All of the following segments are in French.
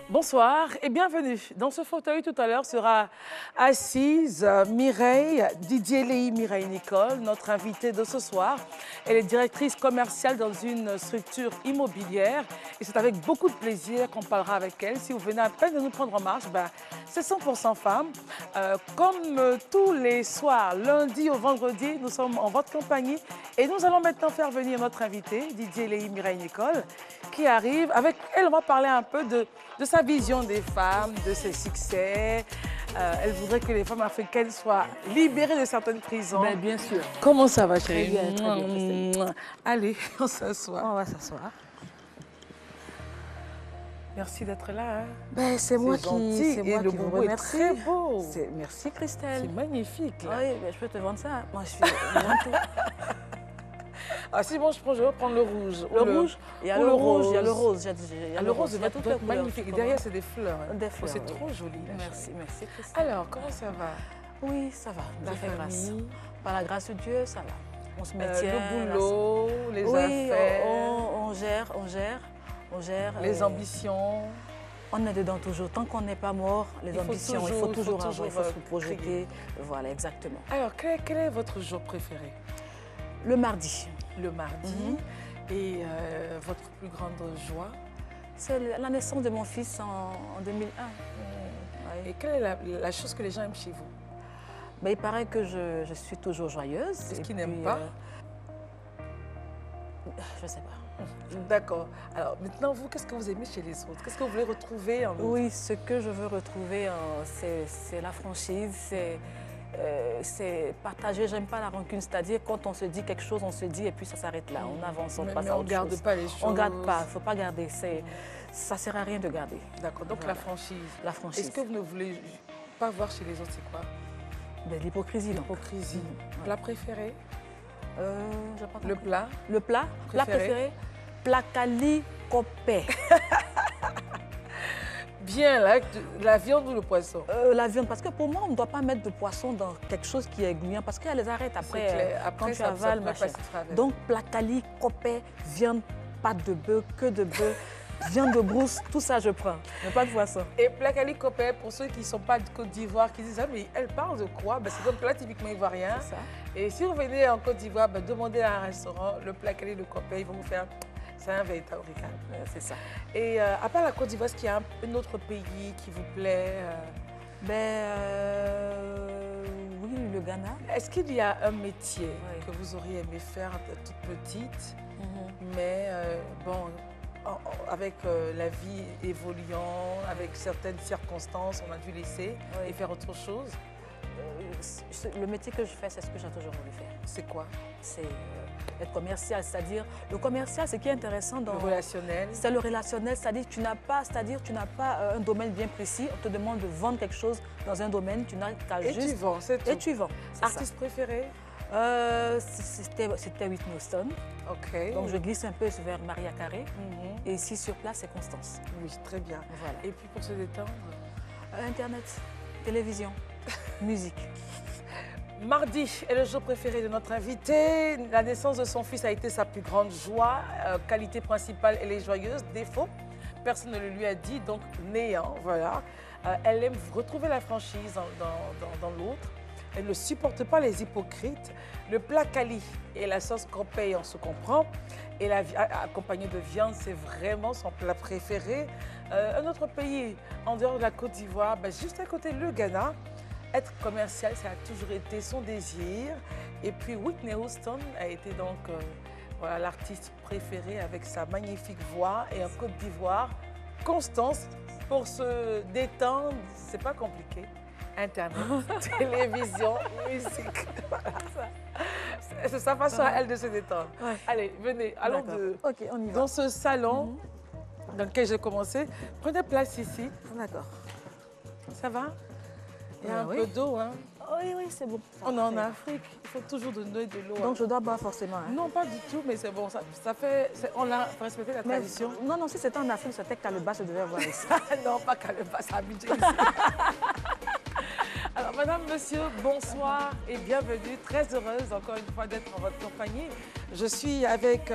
Bonsoir et bienvenue. Dans ce fauteuil tout à l'heure sera assise Mireille, Didier Léhi Mireille Nicole, notre invitée de ce soir. Elle est directrice commerciale dans une structure immobilière et c'est avec beaucoup de plaisir qu'on parlera avec elle. Si vous venez à peine de nous prendre en marche, c'est 100% femmes. Comme tous les soirs, lundi au vendredi, nous sommes en votre compagnie et nous allons maintenant faire venir notre invitée, Didier Léhi Mireille Nicole, qui arrive. Avec elle, on va parler un peu de sa vision des femmes, de ses succès. Elle voudrait que les femmes africaines soient libérées de certaines prisons. Ben, bien sûr. Comment ça va, chérie? Très bien. Allez, on s'assoit. On va s'asseoir. Merci d'être là. Hein. Ben, c'est moi qui le vous boubou est remercie. très beau. Merci Christelle. C'est magnifique. Là. Oui, ben, je peux te vendre ça. Moi, je vends tout. Ah, si bon, je vais prendre le rouge. Le rouge, il y a le rose. Il y a le rose. Il y a le rose, il y a toutes les couleurs. magnifique. Et derrière, c'est des fleurs. Hein. Des fleurs. C'est trop joli. Merci Christelle. Alors, comment ça va? Oui, ça va. La Dieu fait grâce. famille. Par la grâce de Dieu, ça va. On se met le boulot, les affaires. On gère. Les ambitions. On est dedans toujours. Tant qu'on n'est pas mort, les ambitions, il faut toujours avoir, il faut se projeter. Crier. Voilà, exactement. Alors, quel est votre jour préféré? Le mardi. Le mardi. Et votre plus grande joie? C'est la naissance de mon fils en 2001. Et quelle est la chose que les gens aiment chez vous? Ben, il paraît que je suis toujours joyeuse. Est-ce qu'ils n'aiment pas? Je ne sais pas. D'accord. Alors maintenant, vous, qu'est-ce que vous aimez chez les autres? Qu'est-ce que vous voulez retrouver en vous? Oui, ce que je veux retrouver, c'est la franchise, c'est partager. J'aime pas la rancune, c'est-à-dire quand on se dit quelque chose, on se dit et puis ça s'arrête là. On avance, on passe à autre chose. On ne garde pas les choses. On ne garde pas, il ne faut pas garder. Ça ne sert à rien de garder. D'accord, donc voilà. La franchise. La franchise. Est-ce que vous ne voulez pas voir chez les autres, c'est quoi? L'hypocrisie. L'hypocrisie. Plat préféré? Le plat. Le plat préféré? Placali copé. Bien, la viande ou le poisson? La viande, parce que pour moi, on ne doit pas mettre de poisson dans quelque chose qui est gluant, parce qu'elle les arrête après, quand tu avales, machin. Donc, placali, copé, viande, pâte de bœuf, queue de bœuf, viande de brousse, tout ça je prends, mais pas de poisson. Et placali copé, pour ceux qui ne sont pas de Côte d'Ivoire, qui disent « Ah, mais elle parle de quoi ?» C'est un plat typiquement ivoirien. Ça. Et si vous venez en Côte d'Ivoire, demandez à un restaurant le placali de copé, ils vont vous faire... C'est un véritable régal. C'est ça. Et à part la Côte d'Ivoire, est-ce qu'il y a un autre pays qui vous plaît? Oui, le Ghana. Est-ce qu'il y a un métier que vous auriez aimé faire toute petite, mais avec la vie évoluant, avec certaines circonstances, on a dû laisser et faire autre chose? Le métier que je fais, c'est ce que j'ai toujours voulu faire. C'est quoi? C'est être commercial, c'est-à-dire le commercial, ce qui est intéressant dans le relationnel. C'est le relationnel, c'est-à-dire tu n'as pas un domaine bien précis. On te demande de vendre quelque chose dans un domaine, tu n'as qu'à juste. Et tu vends, c'est tout. Et tu vends. Artiste préféré? C'était Whitney Houston. Ok. Donc je glisse un peu vers Maria Carey. Et ici sur place, c'est Constance. Oui, très bien. Voilà. Et puis pour se détendre? Internet, télévision, musique. Mardi est le jour préféré de notre invitée. La naissance de son fils a été sa plus grande joie. Qualité principale, elle est joyeuse. Défaut, personne ne le lui a dit, donc néant, voilà. Elle aime retrouver la franchise dans l'autre. Elle ne supporte pas les hypocrites. Le plat Kali et la sauce copé, on se comprend. Et accompagné de viande, c'est vraiment son plat préféré. Un autre pays en dehors de la Côte d'Ivoire, juste à côté, le Ghana. Être commercial, ça a toujours été son désir. Et puis Whitney Houston a été donc l'artiste préféré avec sa magnifique voix. Et en Côte d'Ivoire, Constance, pour se détendre, c'est pas compliqué. Internet, télévision, musique. C'est sa façon à elle de se détendre. Allez, venez, allons on y va. Dans ce salon dans lequel j'ai commencé. Prenez place ici. D'accord. Ça va? Il y a un peu d'eau, hein? Oui, c'est bon. On est en Afrique, il faut toujours donner de l'eau. Donc je dois boire forcément. Hein? Non, pas du tout, mais c'est bon. Ça fait, on a respecté la tradition. Non, si c'était en Afrique, c'était Calebas, je devais avoir ici. Non, pas Calebas, c'est Abidjan ici. Alors, madame, monsieur, bonsoir et bienvenue. Très heureuse, encore une fois, d'être en votre compagnie. Je suis avec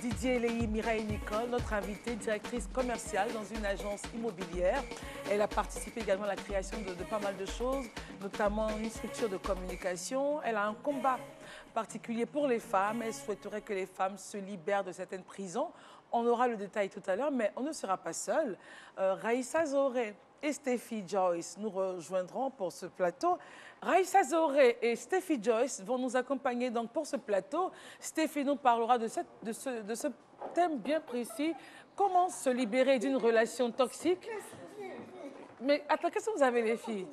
Didier, Léhi, Mireille et Nicole, notre invitée, directrice commerciale dans une agence immobilière. Elle a participé également à la création de pas mal de choses, notamment une structure de communication. Elle a un combat particulier pour les femmes. Elle souhaiterait que les femmes se libèrent de certaines prisons. On aura le détail tout à l'heure, mais on ne sera pas seul. Raïssa Zoré et Steffi Joyce nous rejoindront pour ce plateau. Raïssa Zoré et Steffi Joyce vont nous accompagner donc pour ce plateau. Steffi nous parlera de ce thème bien précis. Comment se libérer d'une relation toxique? Mais attends, qu'est-ce que vous avez les filles?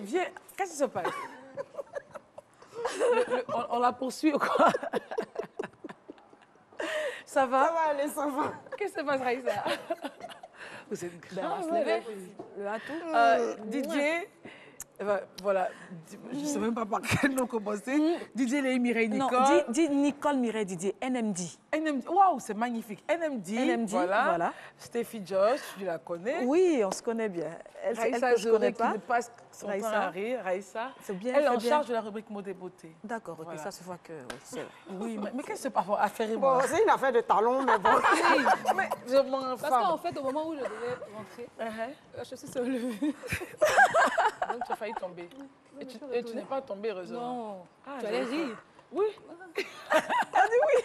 Viens, qu'est-ce qui se passe? On la poursuit ou quoi? Ça va? Ça va aller, ça va. Qu'est-ce qui se passe, Raïssa? Vous êtes grave. Le atout. Didier, voilà, je ne sais même pas par quel nom commencer. Didier, Léhi, Mireille, Nicole. Non, dis Nicole, Mireille, Didier, NMD. NMD, waouh, c'est magnifique. NMD, voilà. Steffi Joyce, tu la connais? Oui, on se connaît bien. Raïssa Zoré qui ne passe son temps à rire. Raïssa, elle est en charge de la rubrique mode et beauté. D'accord, ok, ça se voit que c'est vrai. Oui, mais qu'est-ce que c'est parfois affaire et moi? Bon, c'est une affaire de talons, mais bon. Mais je m'en Parce qu'en fait, au moment où je devais rentrer, je suis seule. Donc tu as failli tomber. Et tu n'es pas tombée, heureusement. Non. Tu allais rire. Oui. Ah oui.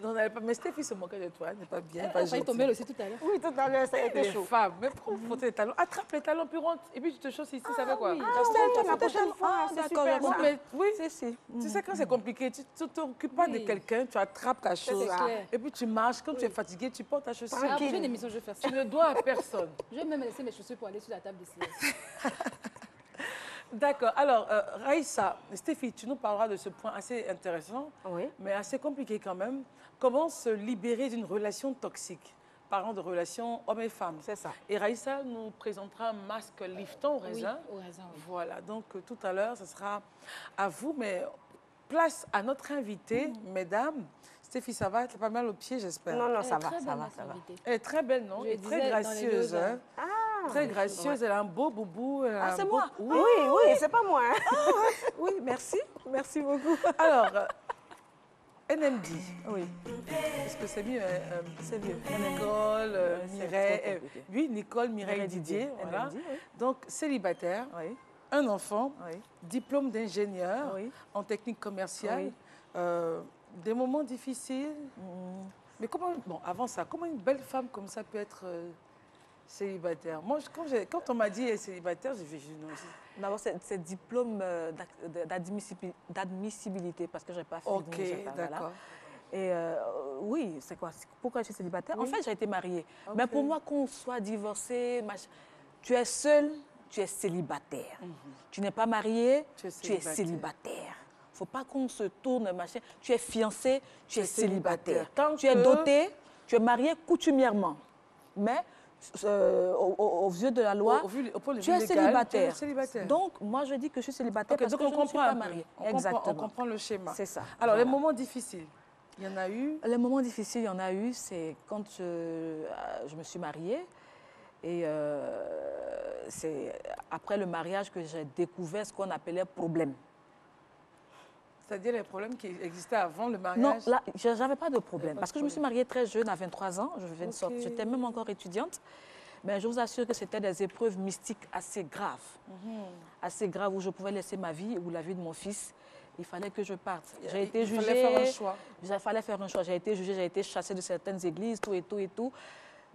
Non, mais Steffi se moquait de toi, elle n'est pas bien. Elle a failli tomber aussi tout à l'heure. Oui, tout à l'heure, ça a été chaud. Femmes, même pour frotter les talons, attrape les talons, puis rentre. Et puis tu te chausses ici, ça fait quoi? Oui, la prochaine fois, c'est super ça. Oui, tu sais, quand c'est compliqué, tu ne t'occupes pas de quelqu'un, tu attrapes ta chose. Et puis tu marches, quand tu es fatigué, tu portes ta chaussure. La prochaine émission, je vais faire ça. Tu ne dois à personne. Je vais même laisser mes chaussures pour aller sur la table de siège. D'accord. Alors, Raïssa, Steffi, tu nous parleras de ce point assez intéressant, mais assez compliqué quand même. Comment se libérer d'une relation toxique? Parlant de relations hommes et femmes. C'est ça. Et Raïssa nous présentera un masque liftant au raisin. Oui, au raisin, oui. Voilà, donc tout à l'heure, ce sera à vous, mais place à notre invitée, mesdames. Steffi, ça va? T'as pas mal aux pieds, j'espère? Non, non, ça va. Elle est très belle, non? Elle est très gracieuse. Hein? Très gracieuse, elle a un beau boubou. Ah, c'est moi? Oui, oui, c'est pas moi. Oui, merci. Merci beaucoup. Alors, NMD. Oui. Est-ce que c'est mieux? C'est mieux. Nicole, Mireille. Oui, Nicole, Mireille, Didier. Voilà. NMD, oui. Donc, célibataire, oui. un enfant, Oui. diplôme d'ingénieur en technique commerciale. Des moments difficiles. Mais comment, bon, avant ça, comment une belle femme comme ça peut être célibataire? Moi, quand on m'a dit célibataire, j'ai fait non. D'abord, c'est diplôme d'admissibilité parce que je n'ai pas fini. Ok, d'accord. Et oui, c'est quoi? Pourquoi je suis célibataire? En fait, j'ai été mariée. Mais pour moi, qu'on soit divorcé, tu es seule, tu es célibataire. Tu n'es pas mariée, tu es célibataire. Il ne faut pas qu'on se tourne, machin. Tu es fiancée, tu es célibataire. Tu es dotée, tu es mariée coutumièrement. Mais aux yeux de la loi, tu es célibataire. Donc, moi, je dis que je suis célibataire parce que je ne suis pas mariée. Exactement. On comprend le schéma. C'est ça. Alors, les moments difficiles, il y en a eu? Les moments difficiles, il y en a eu, c'est quand je me suis mariée. Et c'est après le mariage que j'ai découvert ce qu'on appelait problème. C'est-à-dire les problèmes qui existaient avant le mariage? Non, là, je n'avais pas de problème. Parce que je me suis mariée très jeune, à 23 ans. J'étais même encore étudiante. Mais je vous assure que c'était des épreuves mystiques assez graves. Assez graves où je pouvais laisser ma vie ou la vie de mon fils. Il fallait que je parte. J'ai été jugée. Il fallait faire un choix. Il fallait faire un choix. J'ai été jugée, j'ai été chassée de certaines églises, tout et tout et tout.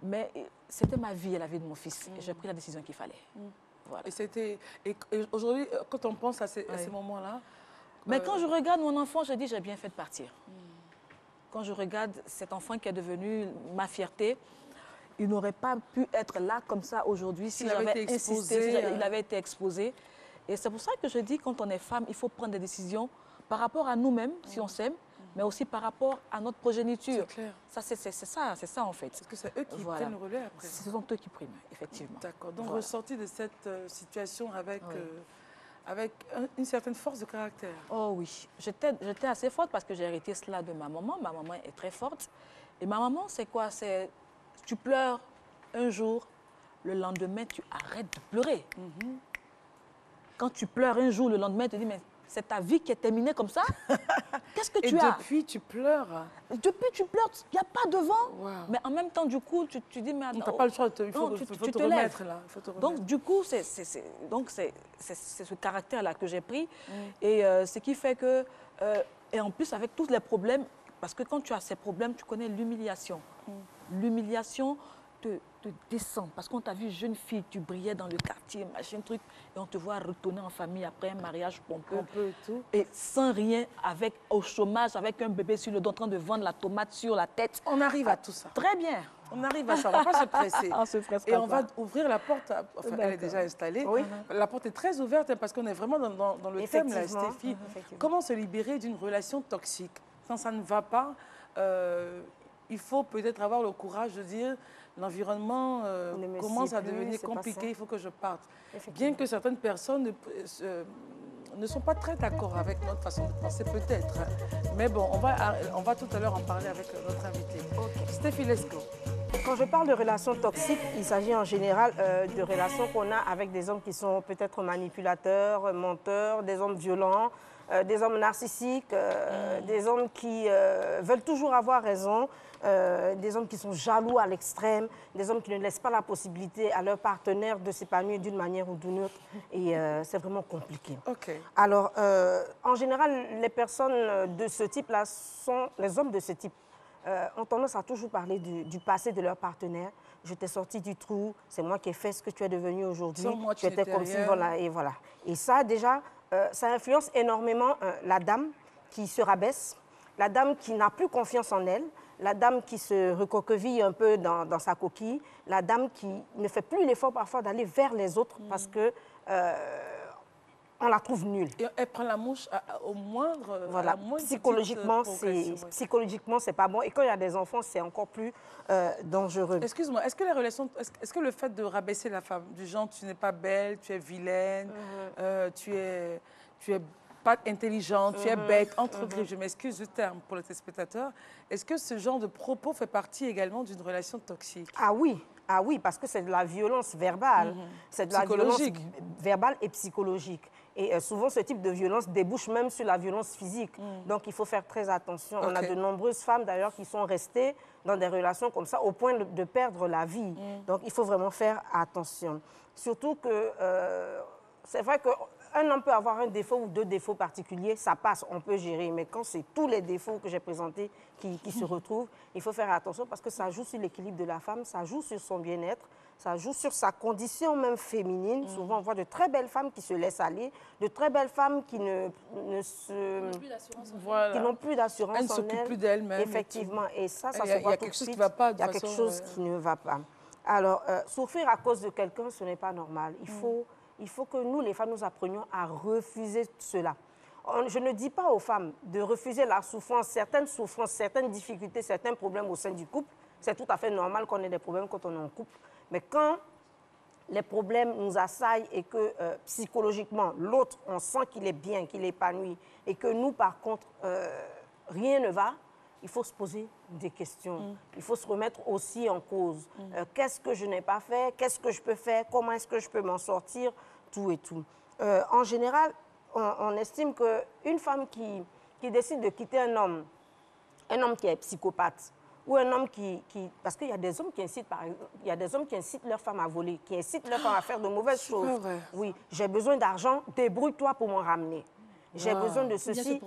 Mais c'était ma vie et la vie de mon fils. Et j'ai pris la décision qu'il fallait. Voilà. Et aujourd'hui, quand on pense à ces moments-là, mais quand je regarde mon enfant, je dis j'ai bien fait de partir. Quand je regarde cet enfant qui est devenu ma fierté, il n'aurait pas pu être là comme ça aujourd'hui si j'avais insisté, si il avait été exposé. Et c'est pour ça que je dis quand on est femme, il faut prendre des décisions par rapport à nous-mêmes, si on s'aime, mais aussi par rapport à notre progéniture. C'est clair. C'est ça en fait. Parce que c'est eux qui prennent le relais après. Ce sont eux qui priment, effectivement. D'accord. Donc ressorti de cette situation avec... avec une certaine force de caractère. Oh oui, j'étais assez forte parce que j'ai hérité cela de ma maman. Ma maman est très forte. Et ma maman, c'est quoi? C'est tu pleures un jour, le lendemain, tu arrêtes de pleurer. Quand tu pleures un jour, le lendemain, tu te dis, mais c'est ta vie qui est terminée comme ça. Qu'est-ce que tu as? Et depuis, tu pleures. Depuis, tu pleures, il n'y a pas de vent. Wow. Mais en même temps, du coup, tu dis, mais attends. Tu n'as pas le choix, il faut te remettre là. Donc, du coup, c'est ce caractère-là que j'ai pris. Et ce qui fait que, et en plus, avec tous les problèmes, parce que quand tu as ces problèmes, tu connais l'humiliation. L'humiliation te descend. Parce qu'on t'a vu jeune fille, tu brillais dans le quartier, machin truc, et on te voit retourner en famille après un mariage pompeux. Et tout. Et sans rien, au chômage, avec un bébé sur le dos, en train de vendre la tomate sur la tête. On arrive à tout ça. Très bien. On arrive à ça, on ne va pas se presser. On se presse et on va ouvrir la porte, enfin, elle est déjà installée. Oui. La porte est très ouverte parce qu'on est vraiment dans le thème, là, Stéphie. Comment se libérer d'une relation toxique? Quand ça ne va pas, il faut peut-être avoir le courage de dire l'environnement commence à devenir compliqué, il faut que je parte. Bien que certaines personnes ne sont pas très d'accord avec notre façon de penser, peut-être. Mais bon, on va tout à l'heure en parler avec notre invité. Stéphie Lescaut. Quand je parle de relations toxiques, il s'agit en général de relations qu'on a avec des hommes qui sont peut-être manipulateurs, menteurs, des hommes violents, des hommes narcissiques, des hommes qui veulent toujours avoir raison, des hommes qui sont jaloux à l'extrême, des hommes qui ne laissent pas la possibilité à leur partenaire de s'épanouir d'une manière ou d'une autre. Et c'est vraiment compliqué. Alors, en général, les personnes de ce type-là sont les hommes de ce type. Ont tendance à toujours parler du passé de leur partenaire. Je t'ai sorti du trou, c'est moi qui ai fait ce que tu es devenu aujourd'hui. Tu étais comme si, voilà, et voilà. Et ça, déjà, ça influence énormément la dame qui se rabaisse, la dame qui n'a plus confiance en elle, la dame qui se recoqueville un peu dans sa coquille, la dame qui ne fait plus l'effort parfois d'aller vers les autres parce que on la trouve nulle. Et elle prend la mouche au moindre... Voilà, psychologiquement, c'est pas bon. Et quand il y a des enfants, c'est encore plus dangereux. Excuse-moi, est-ce que le fait de rabaisser la femme, du genre tu n'es pas belle, tu es vilaine, tu es pas intelligente, tu es bête, entre griffes, je m'excuse du terme pour les téléspectateurs, est-ce que ce genre de propos fait partie également d'une relation toxique? Ah oui, parce que c'est de la violence verbale. C'est de la violence verbale et psychologique. Et souvent, ce type de violence débouche même sur la violence physique. Donc, il faut faire très attention. On a de nombreuses femmes, d'ailleurs, qui sont restées dans des relations comme ça au point de perdre la vie. Donc, il faut vraiment faire attention. Surtout que c'est vrai qu'un homme peut avoir un défaut ou deux défauts particuliers, ça passe, on peut gérer. Mais quand c'est tous les défauts que j'ai présentés qui se retrouvent, il faut faire attention parce que ça joue sur l'équilibre de la femme, ça joue sur son bien-être, ça joue sur sa condition même féminine. Souvent, on voit de très belles femmes qui se laissent aller, de très belles femmes qui n'ont plus d'assurance en elles. Elles ne s'occupent plus d'elles-mêmes. Effectivement. Et ça se voit tout de suite. Il y a quelque chose qui ne va pas. Alors, souffrir à cause de quelqu'un, ce n'est pas normal. Il faut que nous, les femmes, nous apprenions à refuser cela. Je ne dis pas aux femmes de refuser la souffrance, certaines difficultés, certains problèmes au sein du couple. C'est tout à fait normal qu'on ait des problèmes quand on est en couple. Mais quand les problèmes nous assaillent et que psychologiquement, l'autre, on sent qu'il est bien, qu'il est épanoui, et que nous, par contre, rien ne va, il faut se poser des questions. Il faut se remettre aussi en cause. Qu'est-ce que je n'ai pas fait? Qu'est-ce que je peux faire? Comment est-ce que je peux m'en sortir? Tout et tout. En général, on estime qu'une femme qui décide de quitter un homme qui est psychopathe, ou un homme parce qu'il y a des hommes qui incitent, il y a des hommes qui incitent leur femme à voler, qui incitent leur femme à faire de mauvaises choses. Oui, j'ai besoin d'argent, débrouille-toi pour m'en ramener. J'ai besoin de ceci,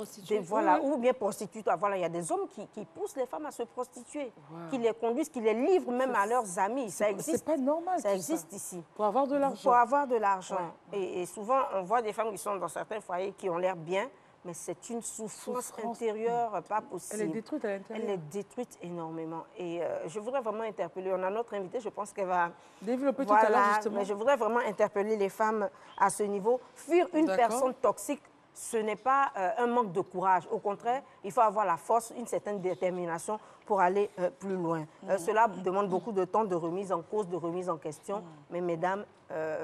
voilà, ou bien prostitue-toi. Voilà, il y a des hommes qui poussent les femmes à se prostituer, qui les conduisent, qui les livrent même à leurs amis. Ça existe. C'est pas normal. Ça existe ici. Pour avoir de l'argent. Pour avoir de l'argent. Et souvent, on voit des femmes qui sont dans certains foyers qui ont l'air bien, mais c'est une souffrance intérieure pas possible. Elle est détruite à l'intérieur. Elle est détruite énormément. Et je voudrais vraiment interpeller, on a notre invité, je pense qu'elle va développer tout à l'heure justement. Mais je voudrais vraiment interpeller les femmes à ce niveau. Fuir une personne toxique, ce n'est pas un manque de courage. Au contraire, il faut avoir la force, une certaine détermination pour aller plus loin. Cela demande beaucoup de temps, de remise en cause, de remise en question. Mais mesdames,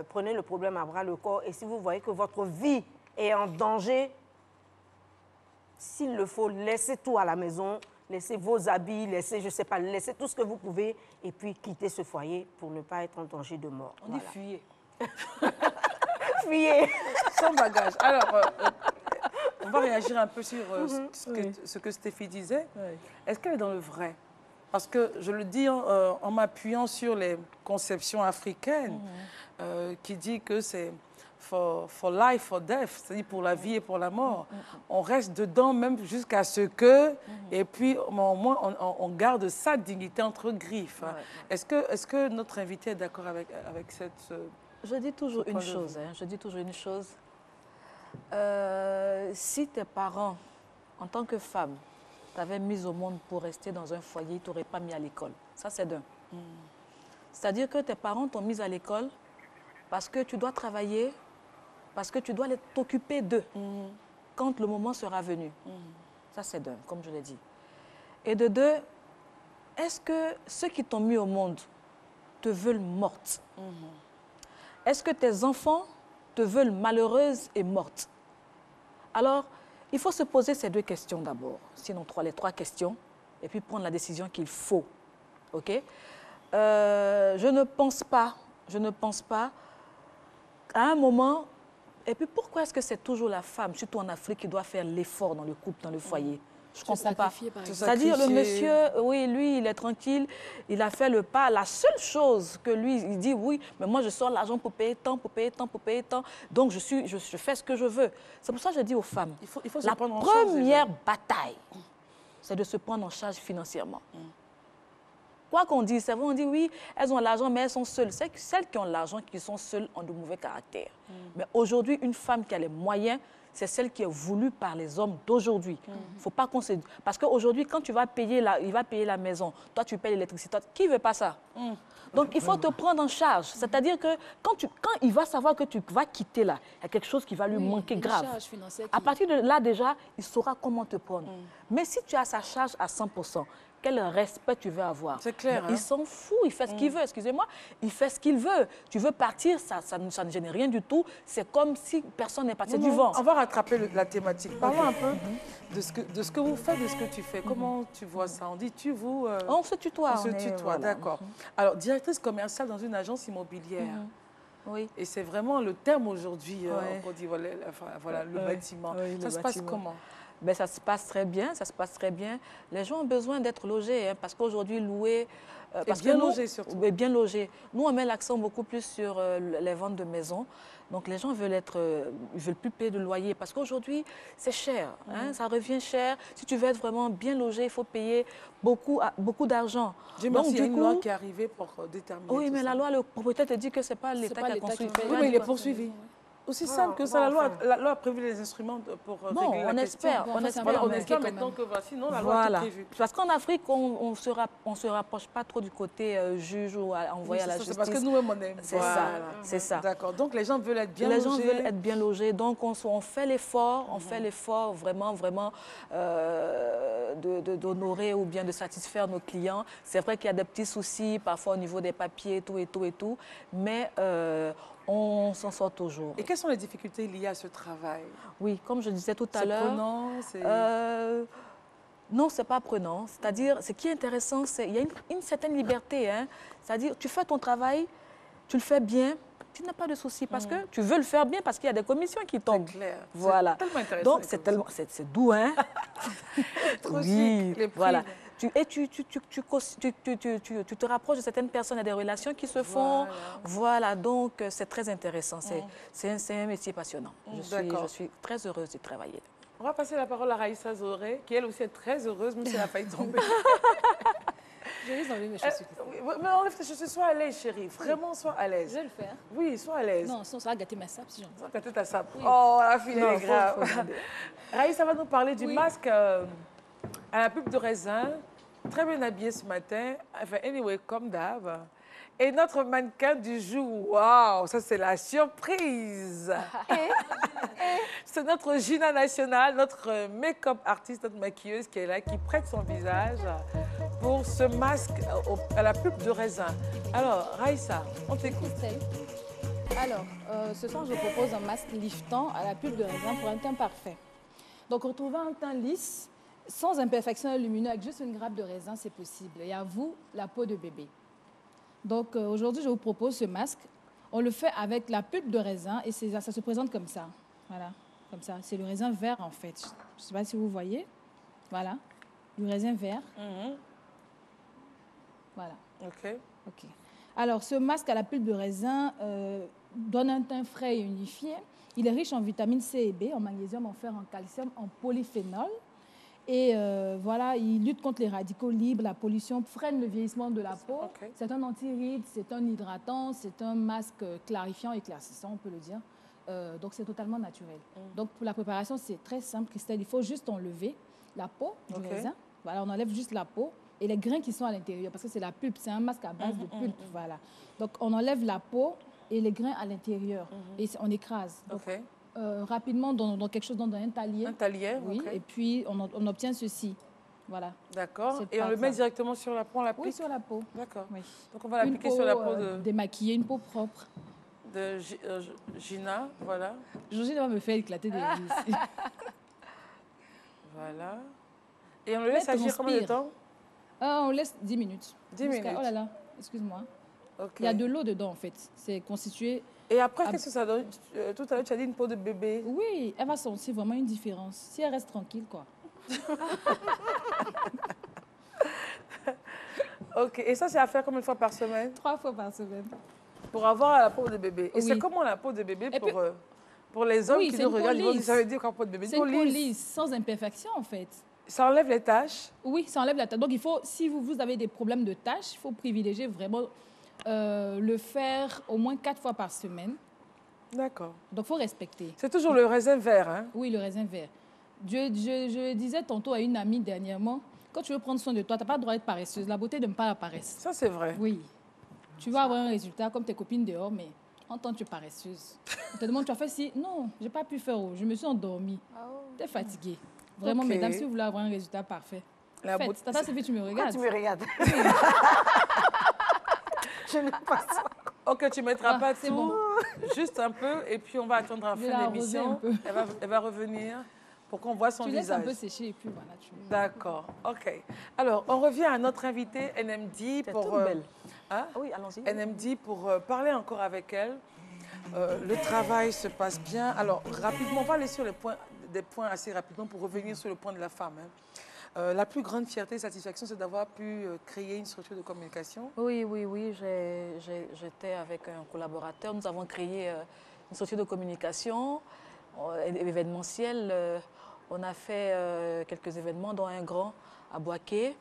prenez le problème à bras le corps. Et si vous voyez que votre vie est en danger, s'il le faut, laissez tout à la maison, laissez vos habits, laissez, je sais pas, laissez tout ce que vous pouvez et puis quittez ce foyer pour ne pas être en danger de mort. On dit fuyez. Fuyez. Sans bagage. Alors, on va réagir un peu sur ce que Stéphie disait. Oui. Est-ce qu'elle est dans le vrai? Parce que je le dis en m'appuyant sur les conceptions africaines qui dit que c'est for life, for death, c'est-à-dire pour la vie et pour la mort. On reste dedans même jusqu'à ce que, et puis au moins on garde sa dignité entre griffes. Est-ce que notre invité est d'accord avec cette... Je dis toujours une chose, je dis toujours une chose. Si tes parents, en tant que femme, t'avaient mise au monde pour rester dans un foyer, ils ne t'auraient pas mis à l'école. Ça, c'est d'un. C'est-à-dire que tes parents t'ont mise à l'école parce que tu dois travailler, parce que tu dois t'occuper d'eux quand le moment sera venu. Ça, c'est d'un, comme je l'ai dit. Et de deux, est-ce que ceux qui t'ont mis au monde te veulent morte? Est-ce que tes enfants te veulent malheureuse et morte? Alors, il faut se poser ces deux questions d'abord, sinon les trois questions, et puis prendre la décision qu'il faut. OK? Je ne pense pas qu'à un moment... Et puis pourquoi est-ce que c'est toujours la femme, surtout en Afrique, qui doit faire l'effort dans le couple, dans le foyer? Je ne comprends pas. C'est-à-dire le monsieur, oui, lui, il est tranquille, il a fait le pas. La seule chose que lui, il dit, oui, mais moi, je sors l'argent pour payer tant, pour payer tant, pour payer tant. Donc, je fais ce que je veux. C'est pour ça que je dis aux femmes, il faut la première bataille, c'est de se prendre en charge financièrement. Quoi qu'on dise, c'est vrai, on dit oui, elles ont l'argent, mais elles sont seules. C'est que celles qui ont l'argent, qui sont seules, ont de mauvais caractères. Mais aujourd'hui, une femme qui a les moyens, c'est celle qui est voulue par les hommes d'aujourd'hui. Faut pas qu'on se... Parce qu'aujourd'hui, quand tu vas payer il va payer la maison, toi tu payes l'électricité, qui veut pas ça? Donc il faut te prendre en charge. C'est-à-dire que quand il va savoir que tu vas quitter là, il y a quelque chose qui va lui manquer grave. À partir de là déjà, il saura comment te prendre. Mais si tu as sa charge à 100%, quel respect tu veux avoir? C'est clair. Il s'en fout, il fait ce qu'il veut, excusez-moi. Il fait ce qu'il veut. Tu veux partir, ça ne gêne rien du tout. C'est comme si personne n'est parti du vent. On va rattraper la thématique. Parlons un peu de ce que vous faites, de ce que tu fais. Comment tu vois ça? On dit tu, vous... On se tutoie. On se tutoie, voilà. D'accord. Alors, directrice commerciale dans une agence immobilière. Oui. Et c'est vraiment le terme aujourd'hui, on dit voilà, le bâtiment. Oui, ça se passe comment? Ben, ça se passe très bien, ça se passe très bien. Les gens ont besoin d'être logés, parce qu'aujourd'hui, louer... bien logés surtout. Bien logés. Nous, on met l'accent beaucoup plus sur les ventes de maisons. Donc, les gens veulent veulent plus payer de loyer parce qu'aujourd'hui, c'est cher. Ça revient cher. Si tu veux être vraiment bien logé, il faut payer beaucoup d'argent. Il y a une loi qui est arrivée pour déterminer Oui, mais la loi, le propriétaire te dit que ce n'est pas l'État qui a construit. Oui, mais il est poursuivi. Aussi simple que ça, la loi a prévu les instruments pour régler la question. On espère maintenant que sinon la loi est prévue. Parce qu'en Afrique, on se rapproche pas trop du côté juge ou envoyé à la justice. C'est parce que nous-mêmes, on aime. C'est ça. D'accord. Donc, les gens veulent être bien logés. Les gens veulent être bien logés. Donc, on fait l'effort, vraiment d'honorer ou bien de satisfaire nos clients. C'est vrai qu'il y a des petits soucis, parfois au niveau des papiers, et tout. Mais... on s'en sort toujours. Et quelles sont les difficultés liées à ce travail? Oui, comme je disais tout à l'heure... C'est prenant? Non, ce n'est pas prenant. C'est-à-dire, ce qui est intéressant, c'est qu'il y a une certaine liberté. C'est-à-dire, tu fais ton travail, tu le fais bien, tu n'as pas de souci parce que tu veux le faire bien parce qu'il y a des commissions qui tombent. C'est clair. Voilà. C'est tellement intéressant. Donc, c'est doux, hein? Trop chic, les prix. Voilà. Tu te rapproches de certaines personnes, il y a des relations qui se font. Voilà, donc c'est très intéressant. C'est un métier passionnant. Je suis très heureuse de travailler. On va passer la parole à Raïssa Zoré, qui elle aussi est très heureuse, même si elle a failli tomber. Je vais enlever mes chaussures. Mais enlève tes chaussures, sois à l'aise, chérie. Vraiment, sois à l'aise. Je vais le faire. Oui, sois à l'aise. Non, sinon ça va gâter ma sape si j'en veux. Ça va gâter ta sape. Oui. Oh, la fille, elle est grave. Raïssa va nous parler du masque à la pulpe de raisin. Très bien habillée ce matin. Enfin, anyway, comme d'hab. Et notre mannequin du jour, waouh, ça c'est la surprise. C'est notre Gina nationale, notre make-up artiste, notre maquilleuse qui est là, qui prête son visage pour ce masque à la pulpe de raisin. Alors, Raïssa, on t'écoute. Alors, ce soir, je propose un masque liftant à la pulpe de raisin pour un teint parfait. Donc, retrouver un teint lisse, sans imperfection lumineuse, avec juste une grappe de raisin, c'est possible. Et à vous, la peau de bébé. Donc, aujourd'hui, je vous propose ce masque. On le fait avec la pulpe de raisin et ça se présente comme ça. Voilà. comme ça. C'est le raisin vert, en fait. Je ne sais pas si vous voyez. Voilà, du raisin vert. Voilà. OK. OK. Alors, ce masque à la pulpe de raisin donne un teint frais et unifié. Il est riche en vitamines C et B, en magnésium, en fer, en calcium, en polyphénol. Et voilà, il lutte contre les radicaux libres, la pollution, freine le vieillissement de la peau. Okay. C'est un anti-rides, c'est un hydratant, c'est un masque clarifiant, éclaircissant, on peut le dire. Donc, c'est totalement naturel. Donc, pour la préparation, c'est très simple, Christelle. Il faut juste enlever la peau du raisin. Voilà, on enlève juste la peau et les grains qui sont à l'intérieur, parce que c'est la pulpe, c'est un masque à base de pulpe. Voilà. Donc, on enlève la peau et les grains à l'intérieur et on écrase. Donc, rapidement dans quelque chose, dans un talier. Un talier, oui. Et puis, on obtient ceci. Voilà. D'accord. Et on le met directement sur la peau, on l'applique? Oui, sur la peau. D'accord. Oui. Donc, on va l'appliquer sur la peau de... démaquillée, une peau propre. De Gina, voilà. Georgine va me faire éclater des yeux ici. Voilà. Et on le laisse agir combien de temps? On laisse 10 minutes. 10 minutes. Oh là là, excuse-moi. Okay. Il y a de l'eau dedans, en fait. C'est constitué... Et après, qu'est-ce que ça donne? Tout à l'heure, tu as dit une peau de bébé. Oui, elle va sentir vraiment une différence. Si elle reste tranquille, quoi. OK. Et ça, c'est à faire combien de fois par semaine? 3 fois par semaine. Pour avoir la peau de bébé. Et c'est comment la peau de bébé pour les hommes qui nous regardent? Ils disent, ça veut dire qu'en peau de bébé, c'est une peau lisse, sans imperfection, en fait. Ça enlève les taches? Oui, ça enlève la tache. Donc, il faut, si vous avez des problèmes de taches, il faut privilégier vraiment le faire au moins 4 fois par semaine. D'accord. Donc, il faut respecter. C'est toujours le raisin vert, hein? Oui, le raisin vert. Je disais tantôt à une amie dernièrement, quand tu veux prendre soin de toi, tu n'as pas le droit d'être paresseuse. La beauté n'aime pas la paresse. Ça, c'est vrai. Oui. Tu vas avoir un résultat comme tes copines dehors, mais en tant que tu es paresseuse. On te demande, tu as fait si? Non, je n'ai pas pu faire. Je me suis endormie. Tu es fatiguée. Vraiment, mesdames, si vous voulez avoir un résultat parfait, faites. Tata Sylvie, tu me regardes. Quand tu me regardes. Je n'ai pas ça. Ok, tu ne mettras pas tout, bon. Juste un peu, et puis on va attendre la fin de l'émission. Elle va revenir pour qu'on voit son visage. Tu laisses un peu sécher et puis voilà. D'accord, ok. Alors, on revient à notre invitée NMD pour... toute belle. Hein? Oui, allons-y. NMD pour parler encore avec elle. Le travail se passe bien. Alors, rapidement, on va aller sur des points assez rapidement pour revenir sur le point de la femme. Hein. La plus grande fierté et satisfaction, c'est d'avoir pu créer une structure de communication. Oui. J'étais avec un collaborateur. Nous avons créé une structure de communication événementielle. On a fait quelques événements, dont un grand à Boaké.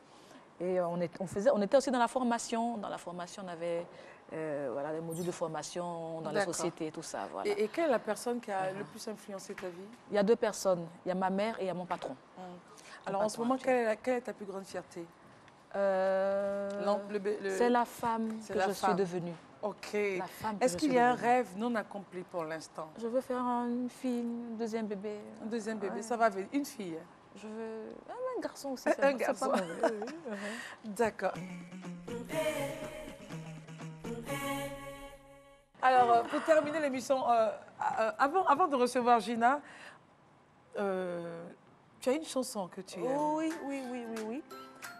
Et on était aussi dans la formation. Dans la formation, on avait des modules de formation dans la société et tout ça. Voilà. Et quelle est la personne qui a le plus influencé ta vie? Il y a 2 personnes. Il y a ma mère et il y a mon patron. Alors, en ce moment, quelle est ta plus grande fierté? C'est la femme que je suis devenue. OK. Est-ce qu'il y a un rêve non accompli pour l'instant? Je veux faire une fille, un deuxième bébé. Un deuxième bébé, ça va venir. Une fille? Je veux un garçon aussi. Un garçon. D'accord. Alors, pour terminer l'émission, avant de recevoir Gina, tu as une chanson que tu aimes? Oui.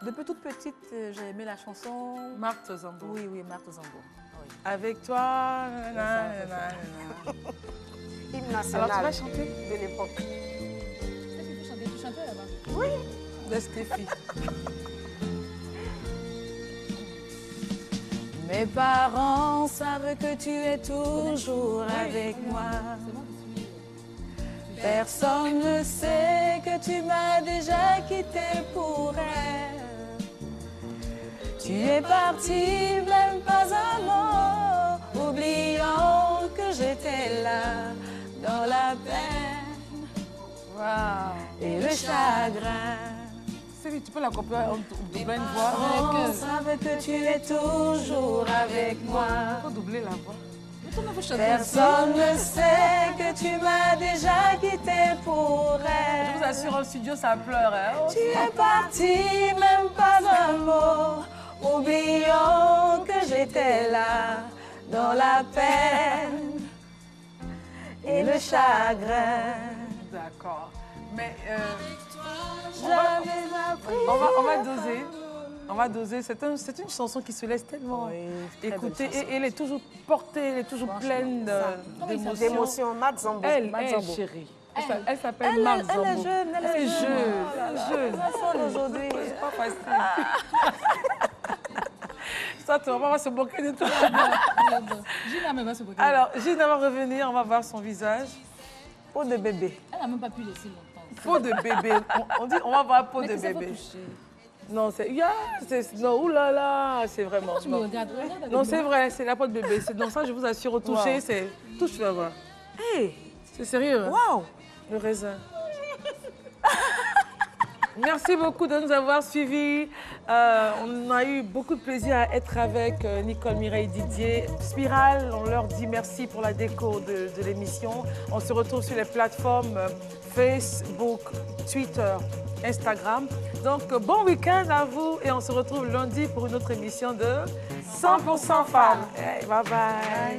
Depuis toute petite, j'ai aimé la chanson... Marthe Zambo. Oui, Marthe Zambo. Oui. Avec toi... Hymne national. Alors, tu vas chanter? De l'époque. Tu chantais là-bas? Oui. De Stéphie. Mes parents savent que tu es toujours avec moi. Personne ne sait que tu m'as déjà quitté pour elle. Tu es parti, même pas un mot, oubliant que j'étais là, dans la peine et le chagrin. Tu peux l'accompagner en doublant une voix. On savent que tu es toujours avec moi. Il faut doubler la voix. Personne ne sait que tu m'as déjà quitté pour elle. Je vous assure, en studio, ça pleure. Hein? Tu es parti, même pas un mot, oubliant que j'étais là, dans la peine et le chagrin. D'accord. Mais on va doser. On va doser. C'est une chanson qui se laisse tellement écouter. Et elle est toujours portée, elle est toujours pleine d'émotions. Marthe Zambo. Elle, chérie. Elle s'appelle Marc Zambo. Elle est jeune. Elle est jeune. Elle aujourd'hui. C'est pas facile. Ça, on va se moquer de toi. Gina va se moquer. Alors, Gina va revenir, on va voir son visage. Peau de bébé. Elle n'a même pas pu laisser longtemps. Peau de bébé. On dit, on va voir peau de bébé. Non, c'est... non, oulala, c'est vraiment... Pourquoi tu me regardes? Non, c'est vrai, c'est la peau de bébé. Donc ça, je vous assure, au toucher, c'est... Touche, tu vas voir. Hey! C'est sérieux. Waouh! Le raisin. Merci beaucoup de nous avoir suivis. On a eu beaucoup de plaisir à être avec Nicole, Mireille, Didier. Spiral, on leur dit merci pour la déco de l'émission. On se retrouve sur les plateformes Facebook, Twitter, Instagram. Donc, bon week-end à vous et on se retrouve lundi pour une autre émission de 100% Femmes. Hey, bye bye.